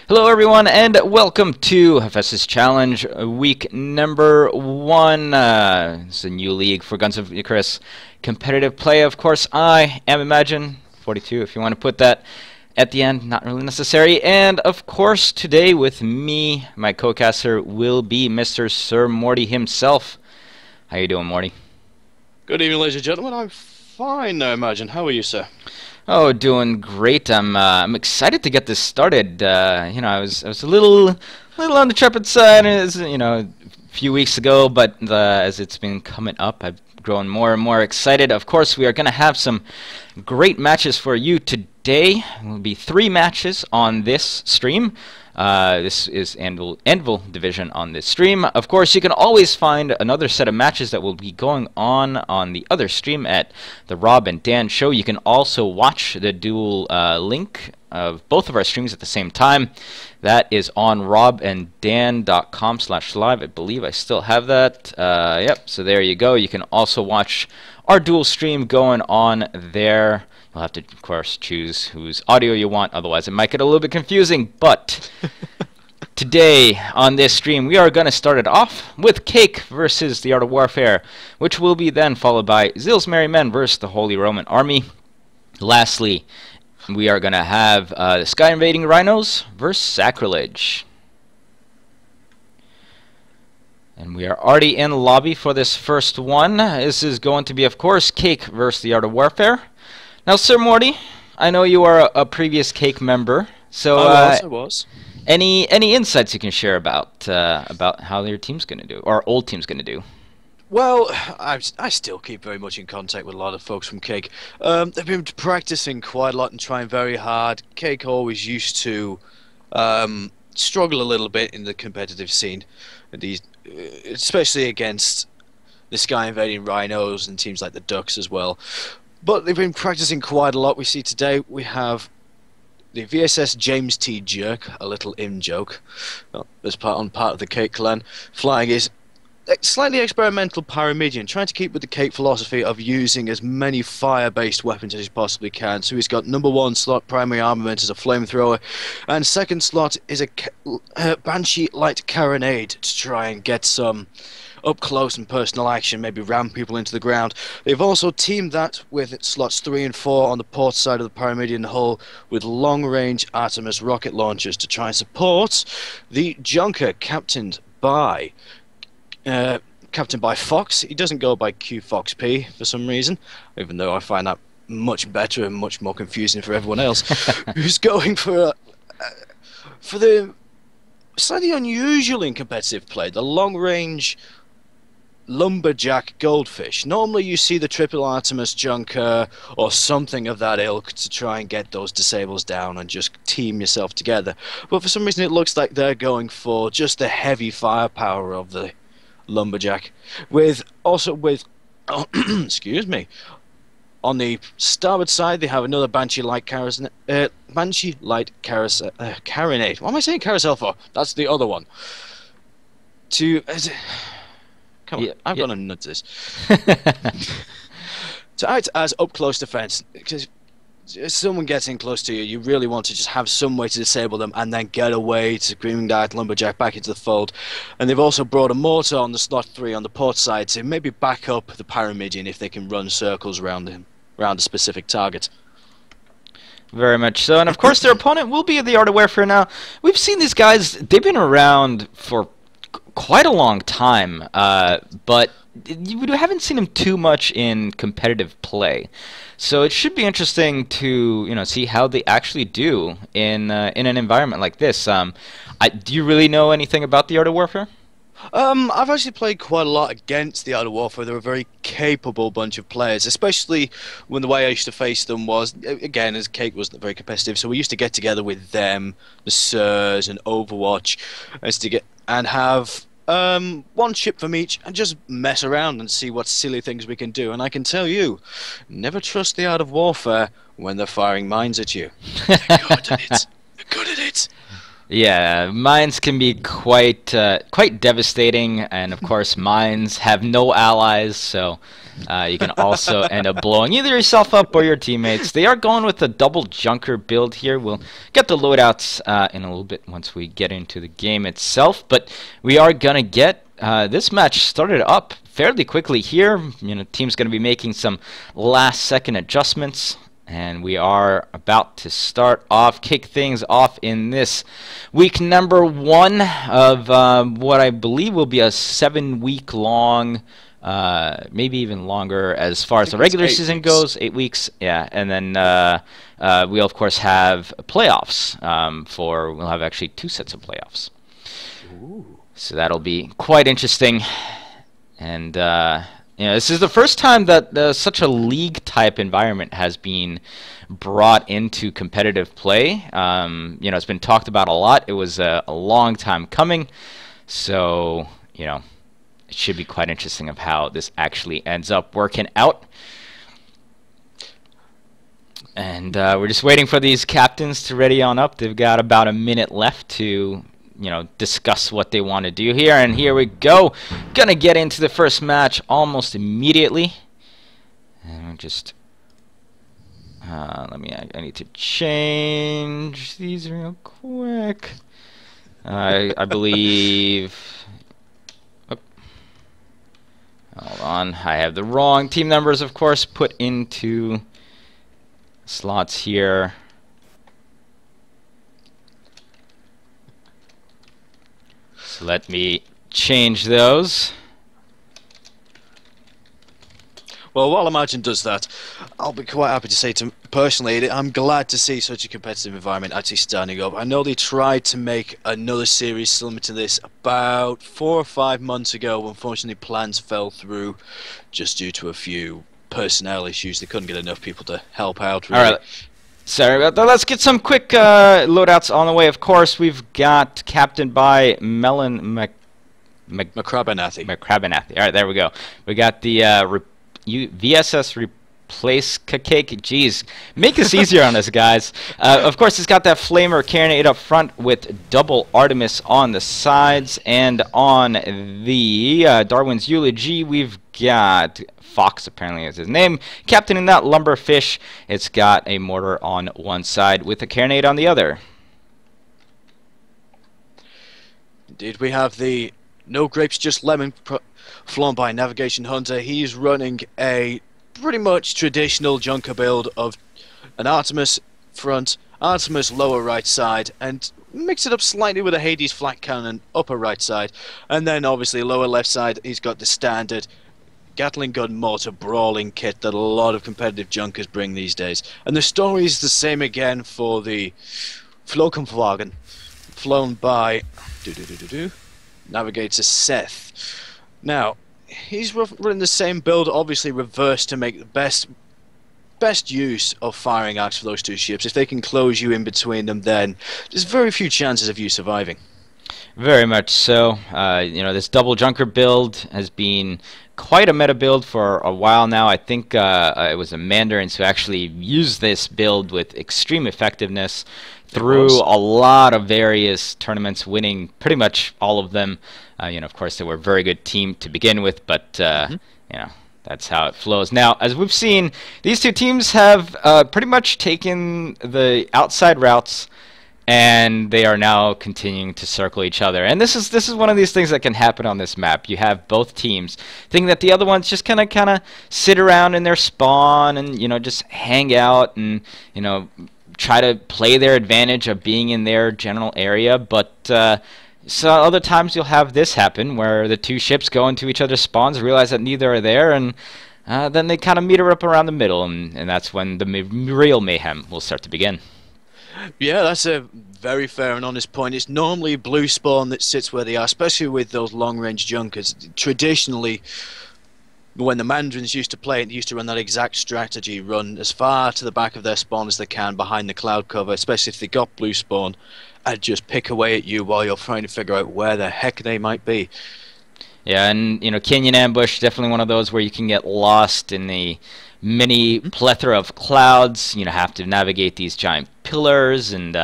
Hello everyone and welcome to Hephaestus Challenge week number 1. It's a new league for Guns of Icarus. Competitive play, of course. I am Imagine 42 if you want to put that at the end, not really necessary. And of course today with me, my co-caster will be Mr. Sir Morty himself. How you doing, Morty? Good evening, ladies and gentlemen. I'm fine now, Imagine. How are you, sir? Oh, doing great. I'm excited to get this started. I was a little on the trepid side, a few weeks ago, but as it's been coming up, I've grown more and more excited. Of course, we are going to have some great matches for you today. There will be 3 matches on this stream. This is Anvil division on this stream. Of course, you can always find another set of matches that will be going on the other stream at the Rob and Dan show. You can also watch the dual link of both of our streams at the same time. That is on robanddan.com/live. I believe I still have that. Yep, so there you go. You can also watch our dual stream going on there. You'll have to, of course, choose whose audio you want, otherwise it might get a little bit confusing. But today on this stream, we are going to start it off with Cake versus the Art of Warfare, which will be then followed by Zill's Merry Men versus the Holy Roman Army. Lastly, we are going to have the Sky Invading Rhinos versus Sacrilege. And we are already in the lobby for this first one. This is going to be, of course, Cake versus the Art of Warfare. Now, Sir Morty, I know you are a previous Cake member, so I was. Any insights you can share about how your team's going to do, or old team's going to do? Well, I still keep very much in contact with a lot of folks from Cake. They've been practicing quite a lot and trying very hard. Cake always used to struggle a little bit in the competitive scene, especially against the Sky Invading Rhinos and teams like the Ducks as well. But they've been practicing quite a lot. We see today we have the VSS James T. Jerk, a little in-joke, as part of the Cake clan, flying his slightly experimental Pyramidion, trying to keep with the Cake philosophy of using as many fire-based weapons as he possibly can. So he's got #1 slot primary armament as a flamethrower, and second slot is a Banshee light carronade to try and get some up close and personal action, maybe ram people into the ground. They've also teamed that with slots 3 and 4 on the port side of the Pyramidion hull with long-range Artemis rocket launchers to try and support the Junker captained by Fox. He doesn't go by QFoxP for some reason, even though I find that much better and much more confusing for everyone else. Who's going for the slightly unusual in competitive play, the long-range Lumberjack Goldfish. Normally you see the triple Artemis Junker or something of that ilk to try and get those disables down and just team yourself together. But for some reason it looks like they're going for just the heavy firepower of the Lumberjack. Excuse me. On the starboard side, they have another Banshee Light Carronade. What am I saying carousel for? That's the other one. Come on, Yeah, I've got to nudge this. To act as up-close defense, because if someone gets in close to you, you really want to just have some way to disable them and then get away to Screaming Dark Lumberjack back into the fold. And they've also brought a mortar on the slot 3 on the port side to maybe back up the Pyramidion if they can run circles around a specific target. Very much so. And of course their opponent will be the Art of Warfare. Now, we've seen these guys, they've been around for quite a long time, but you haven't seen them too much in competitive play. So it should be interesting to see how they actually do in an environment like this. Do you really know anything about the Art of Warfare? I've actually played quite a lot against the Art of Warfare. They're a very capable bunch of players, especially when the way I used to face them was, again, as Cake wasn't very competitive, so we used to get together with them, the Sirs, and Overwatch, and have one ship from each and just mess around and see what silly things we can do. And I can tell you, never trust the Art of Warfare when they're firing mines at you. They're good at it. They're good at it. Yeah, mines can be quite devastating, and of course, mines have no allies, so you can also end up blowing either yourself up or your teammates. They are going with a double junker build here. We'll get the loadouts in a little bit once we get into the game itself, but we are gonna get this match started up fairly quickly here. You know, team's gonna be making some last-second adjustments. And we are about to kick things off in this week number 1 of what I believe will be a 7-week-long, maybe even longer as far as the regular season goes, 8 weeks. Yeah, and then we'll of course have playoffs. We'll have actually 2 sets of playoffs. Ooh. So that'll be quite interesting. And this is the first time that such a league-type environment has been brought into competitive play. It's been talked about a lot. It was a long time coming, so it should be quite interesting of how this actually ends up working out. And we're just waiting for these captains to ready on up. They've got about a minute left to discuss what they want to do here. And here we go. Gonna get into the first match almost immediately. And we'll just I need to change these real quick. I believe. Oh, hold on. I have the wrong team numbers, of course, put into slots here. So let me change those. Well, while Imagine does that, I'll be quite happy to say, personally, I'm glad to see such a competitive environment actually standing up. I know they tried to make another series similar to this about 4 or 5 months ago. Unfortunately, plans fell through just due to a few personnel issues. They couldn't get enough people to help out, really. All right. Sorry about that. Let's get some quick loadouts on the way. Of course, we've got captained by Macrabanathi. All right, there we go. We got the VSS Replace Cake. Jeez, make this easier on us, guys. Of course, it's got that Flamer Carronade up front with double Artemis on the sides. And on the Darwin's Eulogy, we've got Fox, apparently is his name, captaining that Lumberfish. It's got a mortar on one side with a carronade on the other. Indeed, we have the No Grapes Just Lemon flown by Navigation Hunter. He's running a pretty much traditional junker build of an Artemis front, Artemis lower right side, and mix it up slightly with a Hades flat cannon upper right side. And then obviously lower left side, he's got the standard Gatling gun mortar brawling kit that a lot of competitive junkers bring these days. And the story is the same again for the Flokenwagen, flown by Navigator Seth. Now, he's running the same build, obviously reversed to make the best use of firing arcs for those 2 ships. If they can close you in between them, then there's very few chances of you surviving. Very much so. This double junker build has been quite a meta build for a while now. I think it was a Mandarins who actually used this build with extreme effectiveness through a lot of various tournaments, winning pretty much all of them. Of course, they were a very good team to begin with, but that's how it flows. Now, as we've seen, these 2 teams have pretty much taken the outside routes, and they are now continuing to circle each other. And this is one of these things that can happen on this map. You have both teams thinking that the other ones just kind of sit around in their spawn and just hang out and try to play their advantage of being in their general area. But so other times you'll have this happen where the 2 ships go into each other's spawns, realize that neither are there, and then they kind of meet up around the middle, and that's when the real mayhem will start to begin. Yeah, that's a very fair and honest point. It's normally blue spawn that sits where they are, especially with those long-range junkers. Traditionally, when the Mandarins used to play it, they used to run that exact strategy, run as far to the back of their spawn as they can behind the cloud cover, especially if they got blue spawn, and just pick away at you while you're trying to figure out where the heck they might be. Yeah, and Canyon Ambush, definitely one of those where you can get lost in the many plethora of clouds. You know, have to navigate these giant pillars, and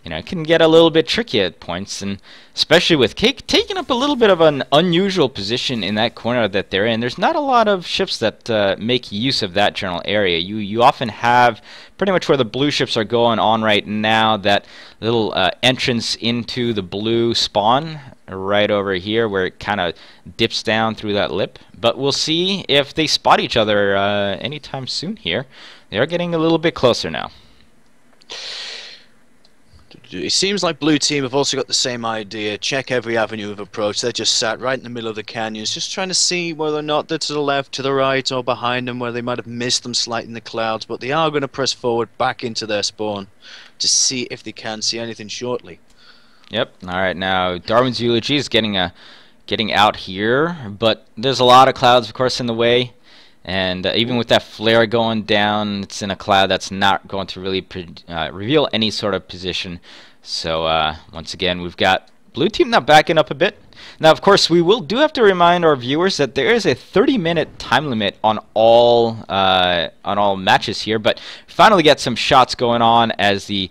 you know, it can get a little bit tricky at points, and especially with Cake taking up a little bit of an unusual position in that corner that they're in. There's not a lot of ships that make use of that general area. You often have pretty much where the blue ships are going on right now, that little entrance into the blue spawn right over here where it kind of dips down through that lip. But we'll see if they spot each other anytime soon here. They are getting a little bit closer now. It seems like blue team have also got the same idea. Check every avenue of approach. They're just sat right in the middle of the canyons, just trying to see whether or not they're to the left, to the right, or behind them, where they might have missed them slightly in the clouds. But they are going to press forward back into their spawn to see if they can see anything shortly. Yep. All right. Now Darwin's Eulogy is getting out here, but there's a lot of clouds, of course, in the way. And even with that flare going down, it's in a cloud that's not going to really reveal any sort of position. So once again, we've got blue team now backing up a bit. Now, of course, we do have to remind our viewers that there is a 30-minute time limit on all matches here. But finally get some shots going on as the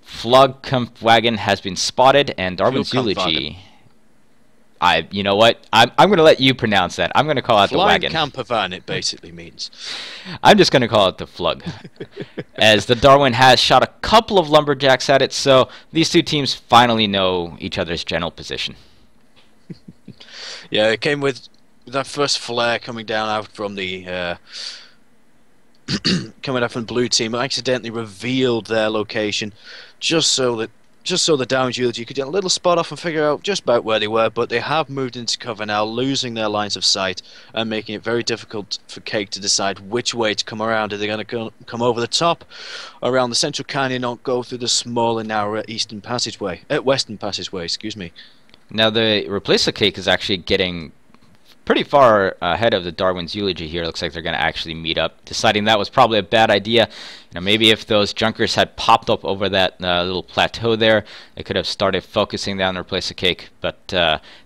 Flugkampfwagen has been spotted, and Darwin's Eulogy. You know what? I'm going to let you pronounce that. I'm going to call it the wagon. Flugkampfwagen, it basically means. I'm just going to call it the Flug. As the Darwin has shot a couple of lumberjacks at it, so these two teams finally know each other's general position. Yeah, it came with that first flare coming down out from the coming up from the blue team. It accidentally revealed their location, just so the Darwin's Eulogy could get a little spot off and figure out just about where they were. But they have moved into cover now, losing their lines of sight and making it very difficult for Cake to decide which way to come around. Are they going to come over the top, around the central canyon, or go through the smaller, narrower western passageway? Excuse me. Now the Replacer Cake is actually getting pretty far ahead of the Darwin's Eulogy here. Looks like they're going to actually meet up, deciding that was probably a bad idea. You know, maybe if those junkers had popped up over that little plateau there, they could have started focusing down the Replacer Cake. But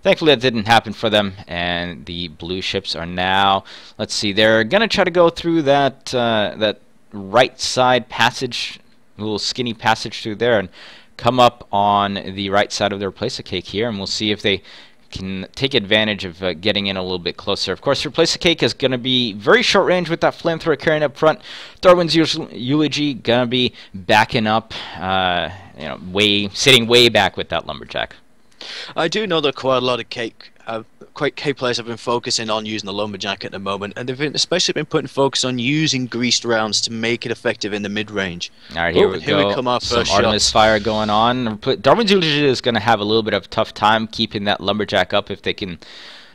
thankfully that didn't happen for them, and the blue ships are now, let's see, they're going to try to go through that right side passage, little skinny passage through there, and come up on the right side of the Replacer Cake here, and we'll see if they can take advantage of getting in a little bit closer. Of course, Replacer Cake is going to be very short range with that flamethrower carrying up front. Darwin's Eulogy going to be backing up, you know, sitting way back with that lumberjack. I do know that quite a lot of Cake players have been focusing on using the lumberjack at the moment, and they've especially been putting focus on using greased rounds to make it effective in the mid-range. All right, here we go. Come our some first Artemis shots. fire going on. Darwin's Eulogy is going to have a little bit of a tough time keeping that lumberjack up if they can.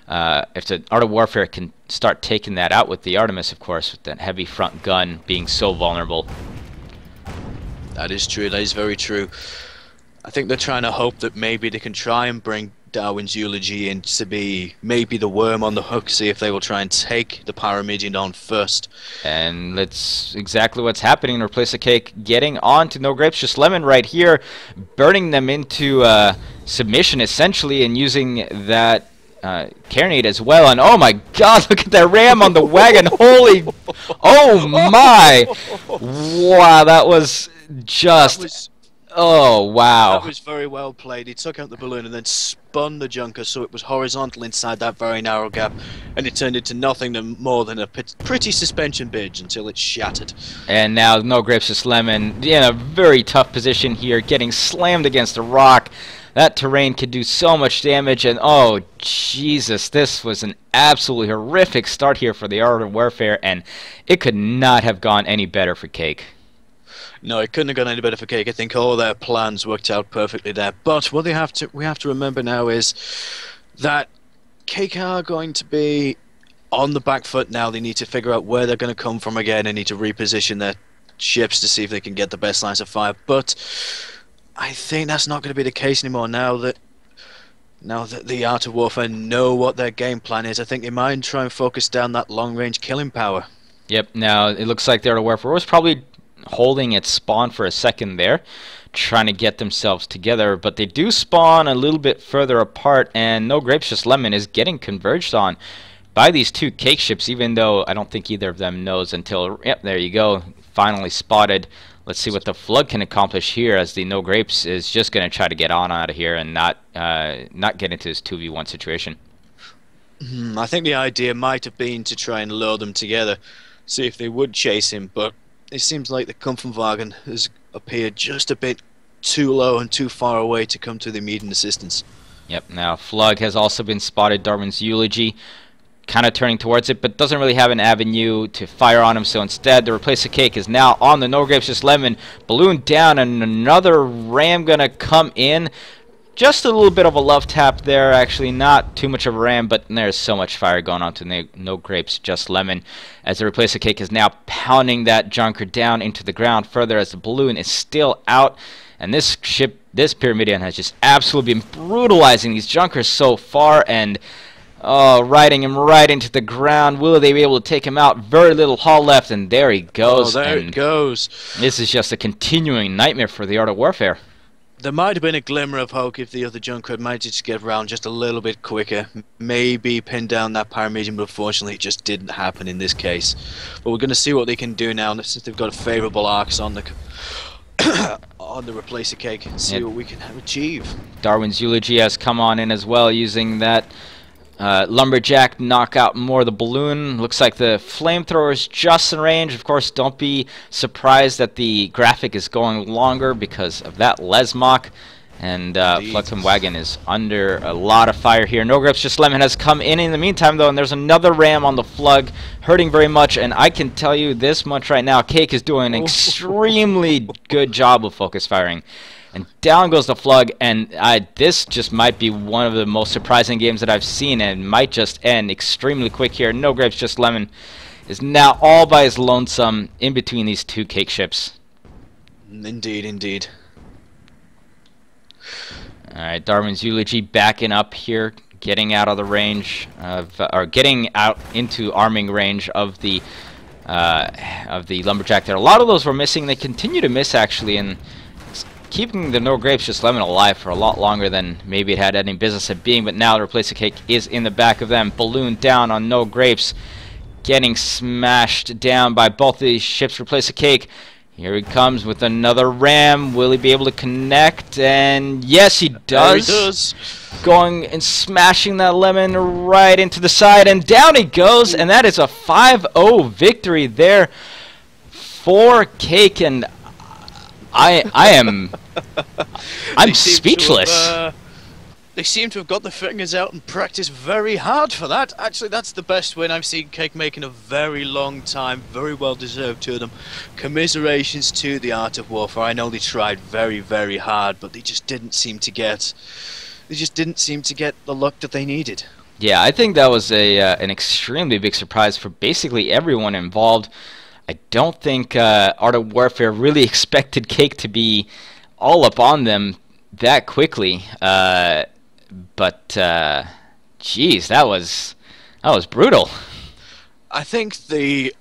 If the Art of Warfare can start taking that out with the Artemis, of course, with that heavy front gun being so vulnerable. That is true. That is very true. I think they're trying to hope that maybe they can try and bring Darwin's Eulogy in to be maybe the worm on the hook, see if they will try and take the Pyramidion on first. And that's exactly what's happening. Replacer Cake getting on to No Grapes, Just Lemon right here, burning them into submission essentially, and using that carronade as well. And oh my god, look at that ram on the wagon. Holy, oh my, wow, that was just... Oh, wow. That was very well played. He took out the balloon and then spun the junker so it was horizontal inside that very narrow gap, and it turned into nothing more than a pretty suspension bridge until it shattered. And now No Grapes, Just Lemon in a very tough position here, getting slammed against a rock. That terrain could do so much damage, and oh, Jesus, this was an absolutely horrific start here for the Art of Warfare, and it could not have gone any better for Cake. No, it couldn't have gone any better for Cake. I think all their plans worked out perfectly there. But what we have to remember now is that Cake are going to be on the back foot now. They need to figure out where they're going to come from again. They need to reposition their ships to see if they can get the best lines of fire. But I think that's not going to be the case anymore now that the Art of Warfare know what their game plan is. I think they might try and focus down that long-range killing power. Yep, now it looks like the Art of Warfare was probably holding its spawn for a second there, trying to get themselves together, but they do spawn a little bit further apart, and No Grapes, Just Lemon is getting converged on by these two cake ships, even though I don't think either of them knows until, yep, there you go, finally spotted. Let's see what the Flood can accomplish here, as the No Grapes is just going to try to get on out of here and not get into this 2v1 situation. I think the idea might have been to try and lure them together, see if they would chase him, but it seems like the Kampfenwagen has appeared just a bit too low and too far away to come to the immediate assistance. Yep, now Flug has also been spotted. Darwin's Eulogy kind of turning towards it, but doesn't really have an avenue to fire on him, so instead the Replace the Cake is now on the No Grapes Just Lemon. Balloon down, and another ram gonna come in. Just a little bit of a love tap there, actually, not too much of a ram, but there's so much fire going on to No Grapes Just Lemon, as the Replace the Cake is now pounding that junker down into the ground further, as the balloon is still out. And this ship, this Pyramidion, has just absolutely been brutalizing these junkers so far, and riding him right into the ground. Will they be able to take him out? Very little hull left, and there he goes. Oh, there it goes. This is just a continuing nightmare for the Art of Warfare. There might have been a glimmer of hope if the other junker had managed to get around just a little bit quicker. Maybe pin down that Pyramidion, but unfortunately it just didn't happen in this case. But we're going to see what they can do now, since they've got favourable arcs on the on the Replace the Cake, and see what we can achieve. Darwin's Eulogy has come on in as well, using that lumberjack knock out more of the balloon. Looks like the flamethrower is just in range. Of course, don't be surprised that the graphic is going longer because of that Lesmach. And Wagon is under a lot of fire here. No Grapes Just Lemon has come in the meantime, though, and there's another ram on the Flug, hurting very much. And I can tell you this much right now, Cake is doing an extremely good job of focus firing. And down goes the Flug, and this just might be one of the most surprising games that I've seen, and might just end extremely quick here. No Grapes Just Lemon is now all by his lonesome in between these two cake ships. Indeed, indeed. Alright, Darwin's Eulogy backing up here, getting out of the range of, or getting out into arming range of the lumberjack there. A lot of those were missing. They continue to miss, actually, and keeping the No Grapes Just Lemon alive for a lot longer than maybe it had any business of being. But now the Replace the Cake is in the back of them. Balloon down on No Grapes, getting smashed down by both of these ships. Replace the Cake. Here he comes with another ram. Will he be able to connect? And yes, he does. There he does. Going and smashing that lemon right into the side, and down he goes. And that is a 5-0 victory there for Cake. And I'm speechless. They seem to have got the fingers out and practiced very hard for that. Actually, that's the best win I've seen Cake make in a very long time. Very well deserved to them. Commiserations to the Art of Warfare. I know they tried very, very hard, but they just didn't seem to get. They just didn't seem to get the luck that they needed. Yeah, I think that was an extremely big surprise for basically everyone involved. I don't think Art of Warfare really expected Cake to be all up on them that quickly. But geez, that was brutal. I think the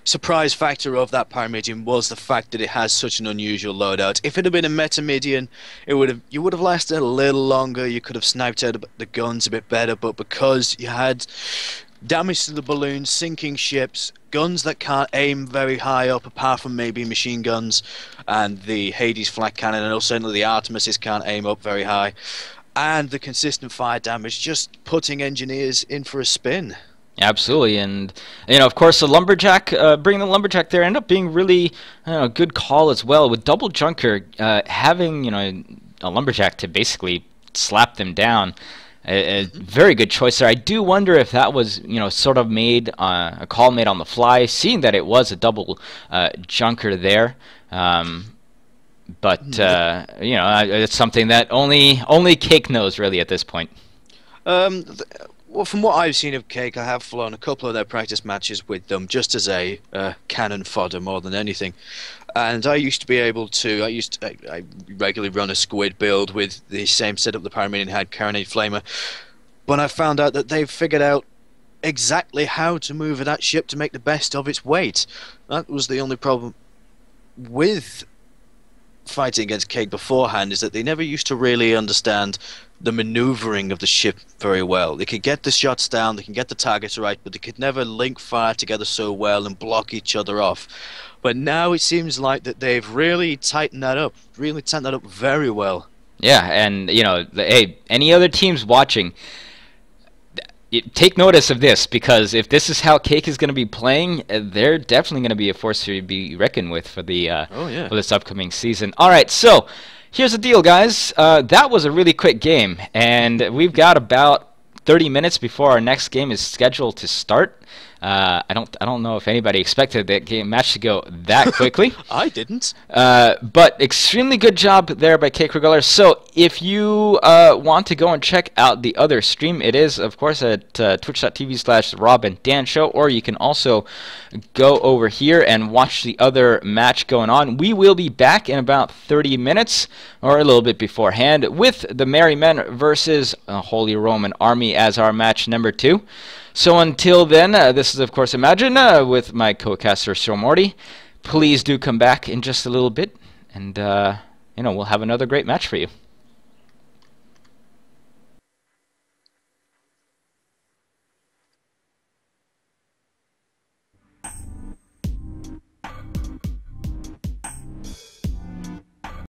surprise factor of that Pyramidion was the fact that it has such an unusual loadout. If it had been a Metamidion, you would have lasted a little longer. You could have sniped out the guns a bit better, but because you had damage to the balloons, sinking ships, guns that can't aim very high up apart from maybe machine guns, and the Hades flak cannon, and also certainly the Artemises can't aim up very high, and the consistent fire damage, just putting engineers in for a spin. Absolutely, and of course the lumberjack, bringing the lumberjack there ended up being really a good call as well. With double junker, having a lumberjack to basically slap them down, a very good choice there. I do wonder if that was sort of made a call made on the fly, seeing that it was a double junker there. But it's something that only Cake knows really at this point. Well, from what I've seen of Cake, I have flown a couple of their practice matches with them just as a cannon fodder more than anything. And I used to be able to. I regularly run a squid build with the same setup the Pyramidion had, Carronade Flamer. But I found out that they've figured out exactly how to move that ship to make the best of its weight. That was the only problem with fighting against Cake beforehand is that they never used to really understand the maneuvering of the ship very well. They could get the shots down, they can get the targets right, but they could never link fire together so well and block each other off. But now it seems like that they've really tightened that up, very well. Yeah, and hey, any other teams watching, take notice of this, because if this is how Cake is going to be playing, they're definitely going to be a force to be reckoned with for the for this upcoming season. All right, so here's the deal, guys. That was a really quick game, and we've got about 30 minutes before our next game is scheduled to start. I don't know if anybody expected that match to go that quickly. I didn't. But extremely good job there by Cake Regaler. So if you want to go and check out the other stream, it is, of course, at twitch.tv/RobandDanShow, or you can also go over here and watch the other match going on. We will be back in about 30 minutes, or a little bit beforehand, with the Merry Men versus Holy Roman Army as our match number 2. So until then, this is, of course, Imagine with my co-caster, Sir Morty. Please do come back in just a little bit, and we'll have another great match for you.